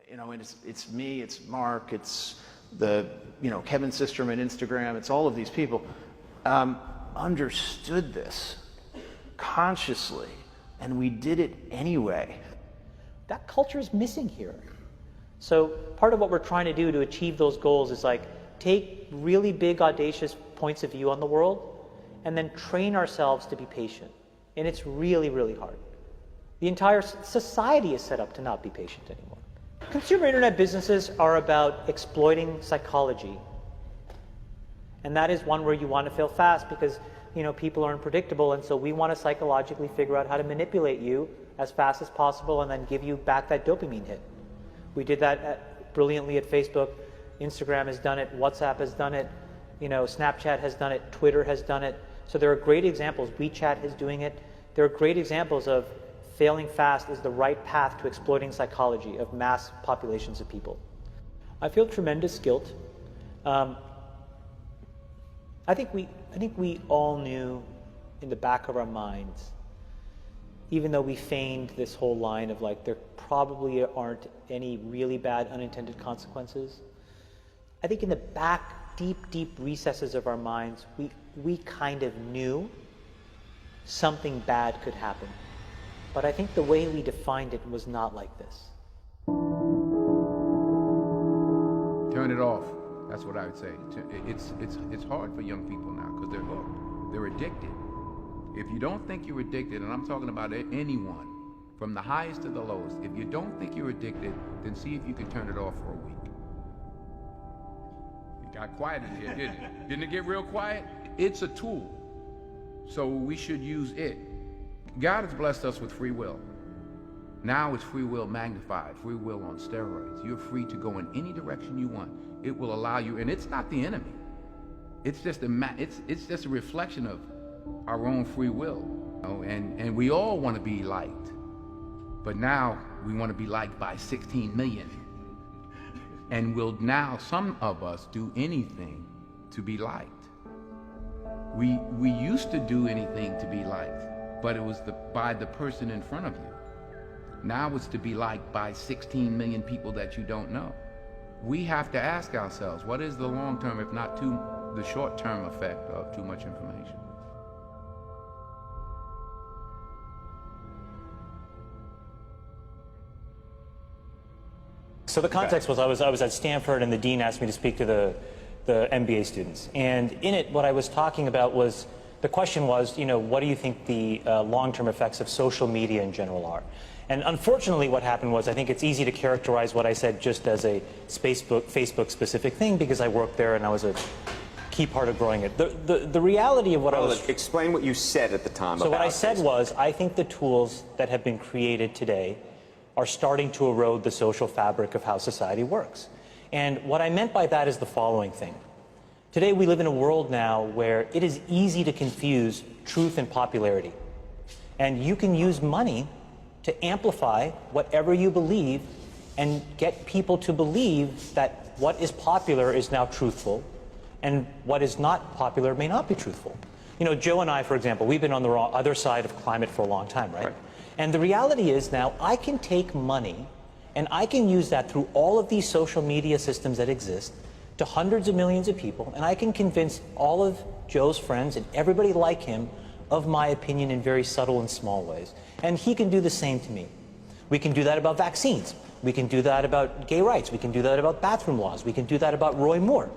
You know, and it's me, it's Mark, it's the, you know, Kevin Systrom and Instagram, it's all of these people, understood this consciously, and we did it anyway. That culture is missing here. So part of what we're trying to do to achieve those goals is like take really big, audacious points of view on the world and then train ourselves to be patient. And it's really, really hard. The entire society is set up to not be patient anymore. Consumer internet businesses are about exploiting psychology. And that is one where you want to fail fast because, you know, people are unpredictable, and so we want to psychologically figure out how to manipulate you as fast as possible and then give you back that dopamine hit. We did that brilliantly at Facebook. Instagram has done it, WhatsApp has done it, you know, Snapchat has done it, Twitter has done it. So there are great examples. WeChat is doing it. There are great examples of failing fast is the right path to exploiting psychology of mass populations of people. I feel tremendous guilt. I think we all knew in the back of our minds, even though we feigned this whole line of like there probably aren't any really bad unintended consequences. I think in the back, deep recesses of our minds, we kind of knew something bad could happen. But I think the way we defined it was not like this. Turn it off. That's what I would say. It's hard for young people now because they're hooked. They're addicted. If you don't think you're addicted, and I'm talking about anyone, from the highest to the lowest, if you don't think you're addicted, then see if you can turn it off for a week. It got quiet in here, didn't it? Didn't it get real quiet? It's a tool, so we should use it. God has blessed us with free will. Now it's free will magnified, free will on steroids. You're free to go in any direction you want. It will allow you, and it's not the enemy. It's just a reflection of our own free will. You know? And we all want to be liked. But now we want to be liked by 16 million. And will now, some of us, do anything to be liked. We used to do anything to be liked, but it was by the person in front of you. Now it's to be liked by 16 million people that you don't know. We have to ask ourselves, what is the long-term, if not the short-term effect of too much information? So the context was I was at Stanford, and the dean asked me to speak to the MBA students. And in it, what I was talking about was, the question was, you know, what do you think the long-term effects of social media in general are? And unfortunately, what happened was, I think it's easy to characterize what I said just as a Facebook-specific thing because I worked there and I was a key part of growing it. The reality of what I was... Explain what you said at the time. So what I said was, I think the tools that have been created today are starting to erode the social fabric of how society works. And what I meant by that is the following thing. Today we live in a world now where it is easy to confuse truth and popularity. And you can use money to amplify whatever you believe and get people to believe that what is popular is now truthful and what is not popular may not be truthful. You know, Joe and I, for example, we've been on the other side of climate for a long time, right? And the reality is now I can take money and I can use that through all of these social media systems that exist to hundreds of millions of people, and I can convince all of Joe's friends and everybody like him of my opinion in very subtle and small ways. And he can do the same to me. We can do that about vaccines. We can do that about gay rights. We can do that about bathroom laws. We can do that about Roy Moore.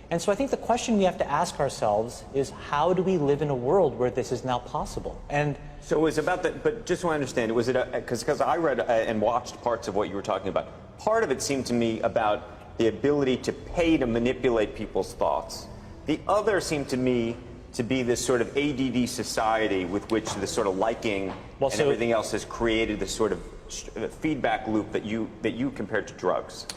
And so I think the question we have to ask ourselves is, how do we live in a world where this is now possible? And so it was about that, but just so I understand, was it because I read and watched parts of what you were talking about. Part of it seemed to me about the ability to pay to manipulate people's thoughts. The other seemed to me to be this sort of ADD society with which this sort of liking and everything else has created this sort of feedback loop that you compared to drugs.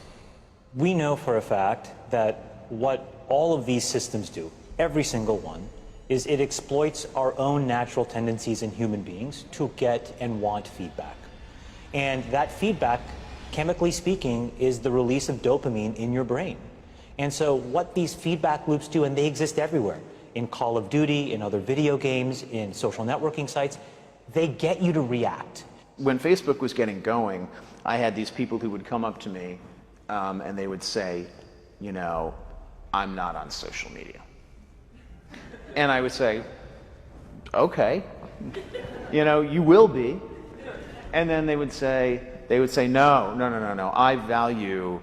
We know for a fact that what all of these systems do, every single one, is it exploits our own natural tendencies in human beings to get and want feedback. And that feedback, chemically speaking, is the release of dopamine in your brain. And so what these feedback loops do, and they exist everywhere, in Call of Duty, in other video games, in social networking sites, they get you to react. when Facebook was getting going, I had these people who would come up to me and they would say, you know, I'm not on social media. And I would say, okay, you know, you will be. And then they would say, no, I value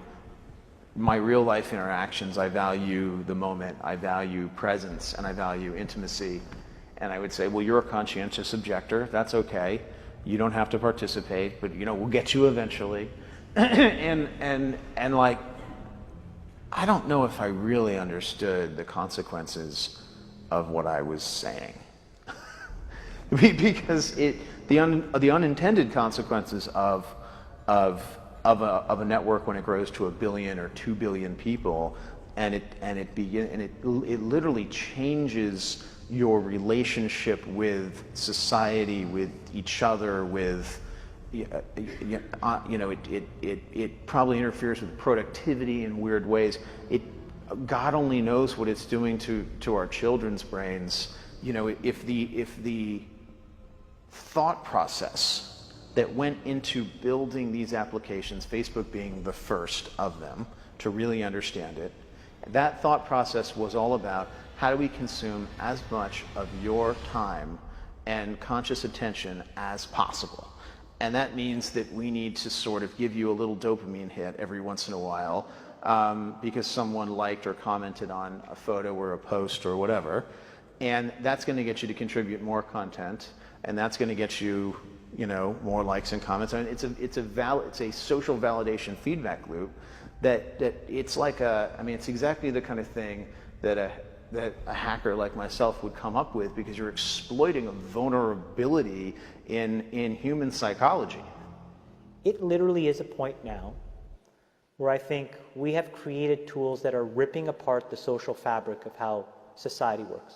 my real life interactions. I value the moment. I value presence, and I value intimacy. And I would say, well, you're a conscientious objector. That's okay. You don't have to participate, but, you know, we'll get you eventually. and like, I don't know if I really understood the consequences of what I was saying. Because the unintended consequences of a network when it grows to 1 billion or 2 billion people, and it literally changes your relationship with society, with each other, with you know, it probably interferes with productivity in weird ways. God only knows what it's doing to our children's brains. You know, if the thought process that went into building these applications, Facebook being the first of them to really understand it, that thought process was all about how do we consume as much of your time and conscious attention as possible. And that means that we need to sort of give you a little dopamine hit every once in a while because someone liked or commented on a photo or a post or whatever. And that's going to get you to contribute more content, and that's going to get you, you know, more likes and comments. I mean, it's a social validation feedback loop that it's like it's exactly the kind of thing that a hacker like myself would come up with, because you're exploiting a vulnerability in human psychology. It literally is a point now where I think we have created tools that are ripping apart the social fabric of how society works.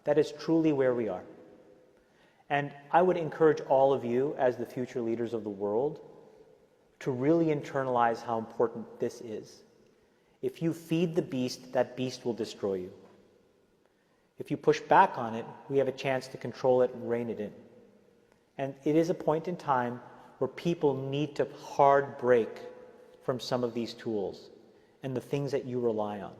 That is truly where we are. And I would encourage all of you, as the future leaders of the world, to really internalize how important this is. If you feed the beast, that beast will destroy you. If you push back on it, we have a chance to control it and rein it in. And it is a point in time where people need to hard break from some of these tools and the things that you rely on.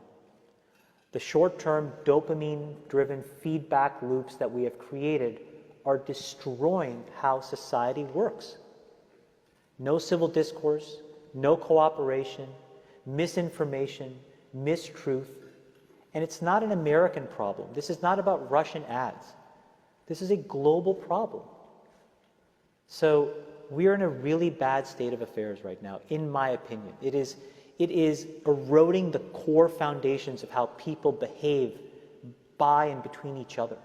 The short-term dopamine-driven feedback loops that we have created are destroying how society works. No civil discourse, no cooperation, misinformation, mistruth. And it's not an American problem. This is not about Russian ads. This is a global problem. So we're in a really bad state of affairs right now, in my opinion. It is eroding the core foundations of how people behave by and between each other.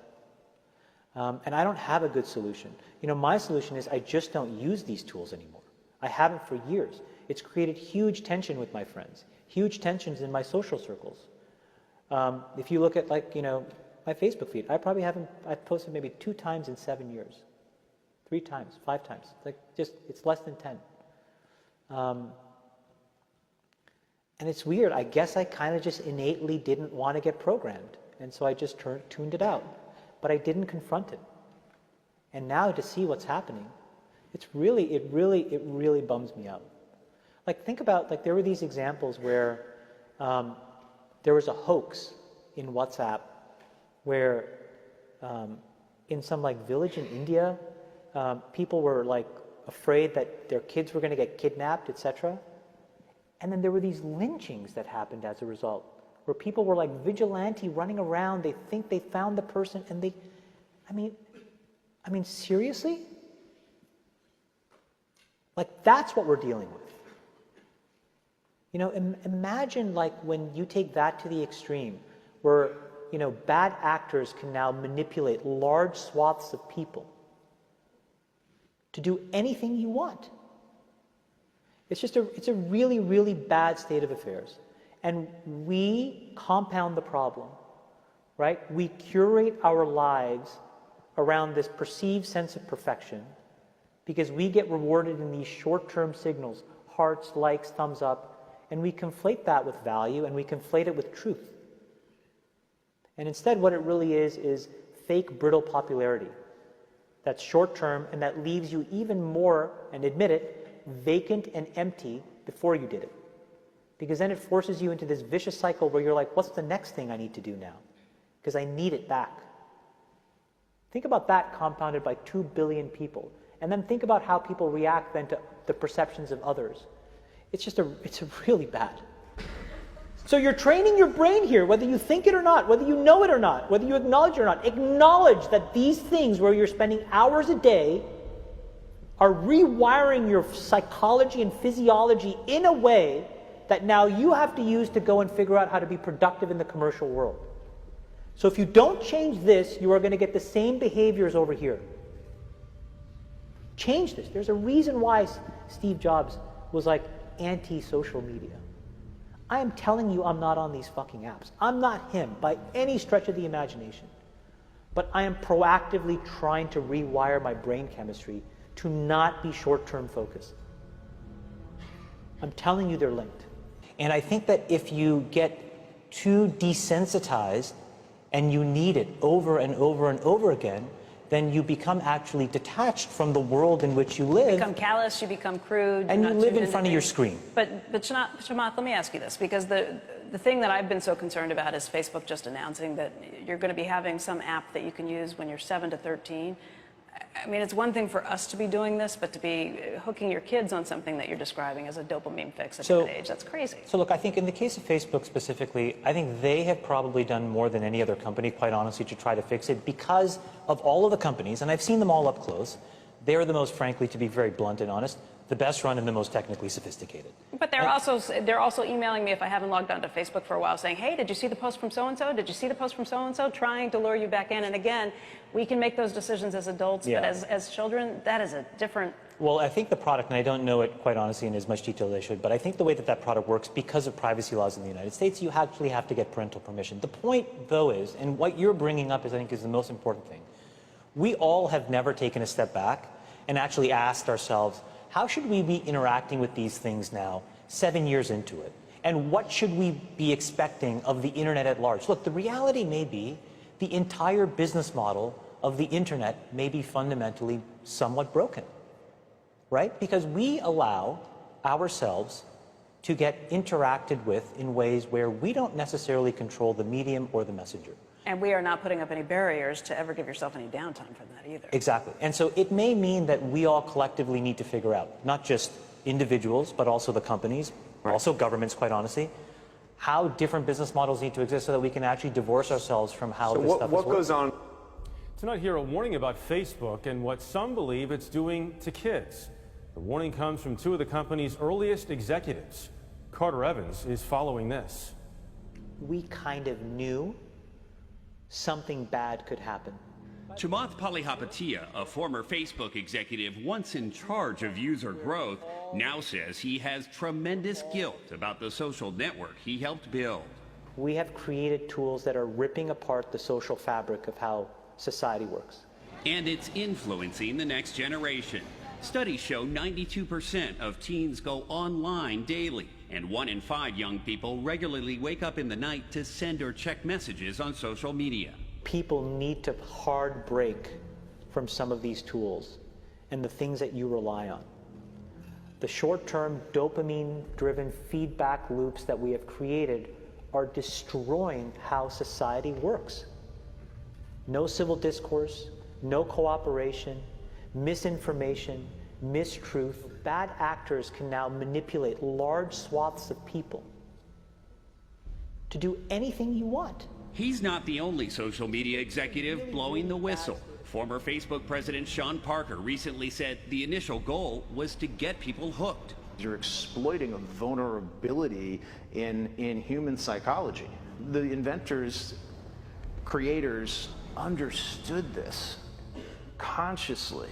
And I don't have a good solution. You know, my solution is I just don't use these tools anymore. I haven't for years. It's created huge tension with my friends, huge tensions in my social circles. If you look at, like, you know, my Facebook feed, I've posted maybe 2 times in 7 years. 3 times, 5 times. It's less than 10. And it's weird. I guess I kind of just innately didn't want to get programmed. And so I just tuned it out. But I didn't confront it. And now to see what's happening, it really bums me out. Like, think about, like, there were these examples where there was a hoax in WhatsApp where in some, like, village in India, people were, like, afraid that their kids were going to get kidnapped, etc. And then there were these lynchings that happened as a result, where people were like vigilante running around. They think they found the person, and I mean, seriously? Like, that's what we're dealing with. You know, imagine, like, when you take that to the extreme, where, you know, bad actors can now manipulate large swaths of people to do anything you want. It's a really, really bad state of affairs. And we compound the problem, right? We curate our lives around this perceived sense of perfection because we get rewarded in these short-term signals, hearts, likes, thumbs up, and we conflate that with value and we conflate it with truth. And instead what it really is fake brittle popularity. that's short-term and that leaves you even more, and admit it, vacant and empty before you did it. Because then it forces you into this vicious cycle where you're like, what's the next thing I need to do now? Because I need it back. Think about that compounded by 2 billion people. And then think about how people react then to the perceptions of others. It's really bad. So you're training your brain here, whether you think it or not, whether you know it or not, whether you acknowledge it or not. Acknowledge that these things where you're spending hours a day are rewiring your psychology and physiology in a way that now you have to use to go and figure out how to be productive in the commercial world. So if you don't change this, you are going to get the same behaviors over here. Change this. There's a reason why Steve Jobs was like anti-social media. I am telling you I'm not on these fucking apps. I'm not him by any stretch of the imagination. But I am proactively trying to rewire my brain chemistry to not be short-term focused. I'm telling you they're linked. And I think that if you get too desensitized and you need it over and over and over again, then you become actually detached from the world in which you live. You become callous, you become crude. And you live in front of your screen. But Chamath, let me ask you this, because the thing that I've been so concerned about is Facebook just announcing that you're going to be having some app that you can use when you're 7 to 13. I mean, it's one thing for us to be doing this, but to be hooking your kids on something that you're describing as a dopamine fix at that age, that's crazy. So look, I think in the case of Facebook specifically, I think they have probably done more than any other company, quite honestly, to try to fix it because of all of the companies, and I've seen them all up close. They're the most, frankly, to be very blunt and honest, the best run and the most technically sophisticated. But they're also emailing me if I haven't logged onto Facebook for a while saying, hey, did you see the post from so-and-so? Did you see the post from so-and-so? Trying to lure you back in. And again, we can make those decisions as adults, but as children, that is a different... Well, I think the product, and I don't know it quite honestly in as much detail as I should, but I think the way that that product works, because of privacy laws in the United States, you actually have to get parental permission. The point, though, is, and what you're bringing up is, I think, is the most important thing. We all have never taken a step back and actually asked ourselves, how should we be interacting with these things now, 7 years into it? And what should we be expecting of the internet at large? Look, the reality may be the entire business model of the internet may be fundamentally somewhat broken, right? Because we allow ourselves to get interacted with in ways where we don't necessarily control the medium or the messenger. And we are not putting up any barriers to ever give yourself any downtime from that either. Exactly. And so it may mean that we all collectively need to figure out, not just individuals, but also the companies, also governments, quite honestly, how different business models need to exist so that we can actually divorce ourselves from how this stuff is working. What goes on? Tonight here, a warning about Facebook and what some believe it's doing to kids. The warning comes from two of the company's earliest executives. Carter Evans is following this. We kind of knew something bad could happen. Chamath Palihapitiya, a former Facebook executive once in charge of user growth, now says he has tremendous guilt about the social network he helped build. We have created tools that are ripping apart the social fabric of how society works. And it's influencing the next generation. Studies show 92% of teens go online daily, and 1 in 5 young people regularly wake up in the night to send or check messages on social media. People need to hard break from some of these tools and the things that you rely on. The short-term dopamine-driven feedback loops that we have created are destroying how society works. No civil discourse, no cooperation, misinformation, mistruth. Bad actors can now manipulate large swaths of people to do anything you want. He's not the only social media executive blowing the whistle. Former Facebook president Sean Parker recently said the initial goal was to get people hooked. You're exploiting a vulnerability in human psychology. The inventors, creators understood this consciously,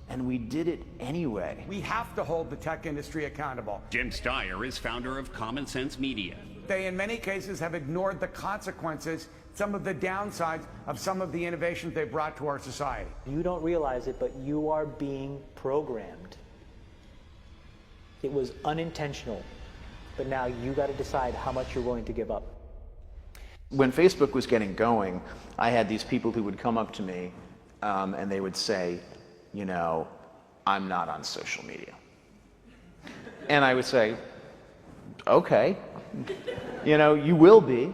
and we did it anyway. We have to hold the tech industry accountable. Jim Steyer is founder of Common Sense Media. They, in many cases, have ignored the consequences, some of the downsides of some of the innovations they brought to our society. You don't realize it, but you are being programmed. It was unintentional, but now you got to decide how much you're willing to give up. When Facebook was getting going, I had these people who would come up to me and they would say, you know, I'm not on social media. And I would say, okay, you know, you will be.